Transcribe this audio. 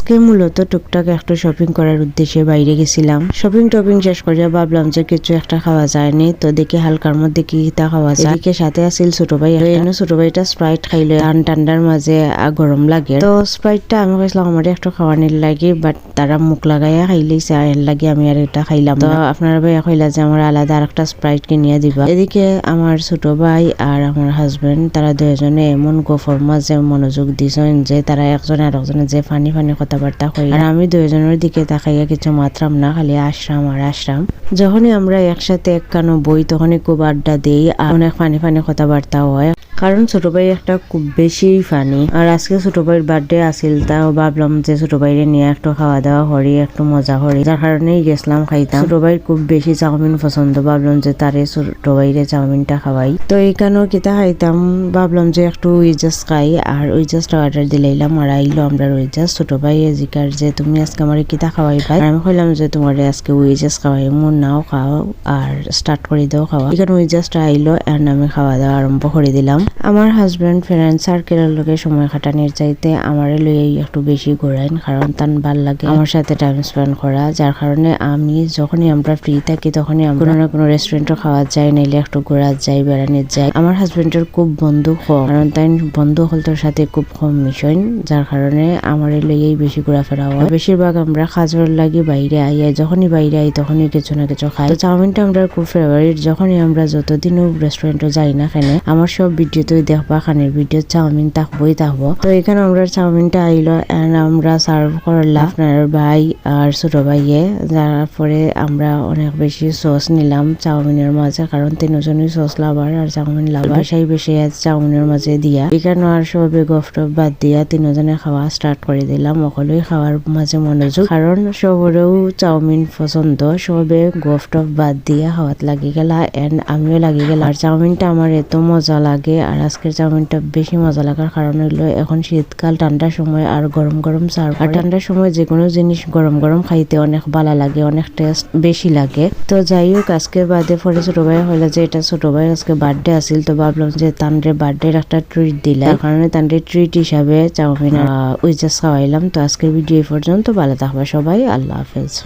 আজকে মূলত টুকটাক একটু শপিং করার উদ্দেশ্যে বাইরে গেছিলাম। শপিং টপিং শেষ করে ভাবলাম যে কিছু একটা খাওয়া যায়নি, তো দেখি হালকার মধ্যে কি তা খাওয়া যায়। এদিকে সাথে আসিল ছোট ভাই, ছোট ভাইটা স্প্রাইট খাইলে ঠান্ডার মাঝে গরম লাগে, তো স্প্রাইটটা আমি কইছিলাম আমার একটু খাওয়ানির লাগে, বাট তারা মুখ লাগাইয়া খাইলেছে, এর লাগে আমি আর এটা খাইলাম। তো আপনারা ভাই কইলা যে আমার আলাদা আর একটা স্প্রাইট কিনিয়ে দিবা। এদিকে আমার ছোট ভাই আর আমার হাজবেন্ড তারা দুজনে এমন গফর মাঝে মনোযোগ দিছেন যে তারা একজন আর একজনের যে ফানি কথাবার্তা কই, আর আমি দুজনের দিকে তাকাইয়া কিছু মাত্রাম না, খালি আশ্রাম আর আশ্রাম। যখনই আমরা একসাথে এক কানো বই তখনই খুব আড্ডা দিই আর অনেক ফানি কথাবার্তা হয়, কারণ ছোট ভাই একটা খুব বেশি ফানি। আর আজকে ছোট ভাইয়ের বার্থডে আসিল, তাও ভাবলাম যে ছোট ভাইরে নিয়ে একটু খাওয়া দাওয়া করি, একটু মজা করি, যার কারণেই গেছিলাম খাইতাম। ছোট ভাইয়ের খুব বেশি চাউমিন পছন্দ, ভাবলাম যে তারে ছোট ভাইরে চাউমিনটা খাওয়াই। তো এইখানেও কিতা খাইতাম, ভাবলাম যে একটু উইজাস খাই, আর উইজাসটা অর্ডার দিলাম আর আইলো আমরা উইজাস। ছোট ভাই জিকার যে তুমি আজকে আমার কিতা খাওয়াই ভাই, আমি কইলাম যে তোমার আজকে উইজাস খাওয়াই, মন নাও খাও আর স্টার্ট করে দাও খাওয়া। এখানে উইজাসটা আইলো আর আমি খাওয়া দাওয়া আরম্ভ করে দিলাম। আমার হাজবেন্ড ফ্রেন্ড সার্কেলের লোকে সময় কাটানোর চাইতে আমারে লইয়াই একটু বেশি ঘোরাইন, কারণ তার ভাল লাগে আমার সাথে টাইম স্পেন্ড করা, যার কারণে আমি যখনই আমরা ফ্রি থাকি তখনই আমরা কোনো না কোনো রেস্টুরেন্টও খাওয়া যায়, নাইলে একটু ঘোরা যায়, বেড়ানোর যায়। আমার হাজবেন্ডের খুব বন্ধু কম, কারণ তাই বন্ধু হলতোর সাথে খুব কম মিশন, যার কারণে আমার লইয়াই বেশি ঘোরাফেরা হয়। বেশিরভাগ আমরা খাজর লাগি বাইরে আইয়া, যখনই বাইরে আই তখনই কিছু না কিছু খাই। তো চাউমিনটা আমরা খুব ফেভারিট, যখনই আমরা যতদিনও রেস্টুরেন্টে যাই না কেন আমার সব ভিডিও তুই দেখবা খানের ভিডিও চাউমিন থাকবোই থাকবো। তো এখানে আমরা চাউমিনটা আইলো এন্ড আমরা সার্ভ করলাম আপনার ভাই আর ছোট ভাইয়ে, যার পরে আমরা অনেক বেশি সস নিলাম চাউমিনের মাঝে, কারণ তিনজনই সস লাভার আর চাউমিন লাভার, বেশাই বেশি চাউমিনের মাঝে দিয়া। এখানে আর সবে গফট বাদ দিয়া তিনজনে খাওয়া স্টার্ট করে দিলাম। সকলেই খাওয়ার মাঝে মনোযোগ, কারণ সবরেও চাউমিন পছন্দ, সবে গফট বাদ দিয়া খাওয়াত লাগি গেলা এন্ড আমিও লাগি গেলাম। আর চাউমিনটা আমার এত মজা লাগে, আর আজকের চাউমিনটা বেশি মজা লাগার কারণ হইলো এখন শীতকাল, ঠান্ডার সময় আর গরম গরম সার্ভ, আর ঠান্ডার সময় যে কোনো জিনিস গরম গরম খাইতে অনেক ভালো লাগে, অনেক টেস্ট বেশি লাগে। তো যাই হোক আজকে বাদে পরে ছোট ভাই হইলো যে এটা ছোট ভাই আজকে বার্থডে আসিল, তো ভাবলাম যে তানরে বার্থডের একটা ট্রিট দিলাম, তার কারণে তানরে ট্রিট হিসাবে চাউমিন উইজাস খাওয়াইলাম। তো আজকের ভিডিও এই পর্যন্ত, ভালো থাকবা সবাই, আল্লাহ হাফেজ।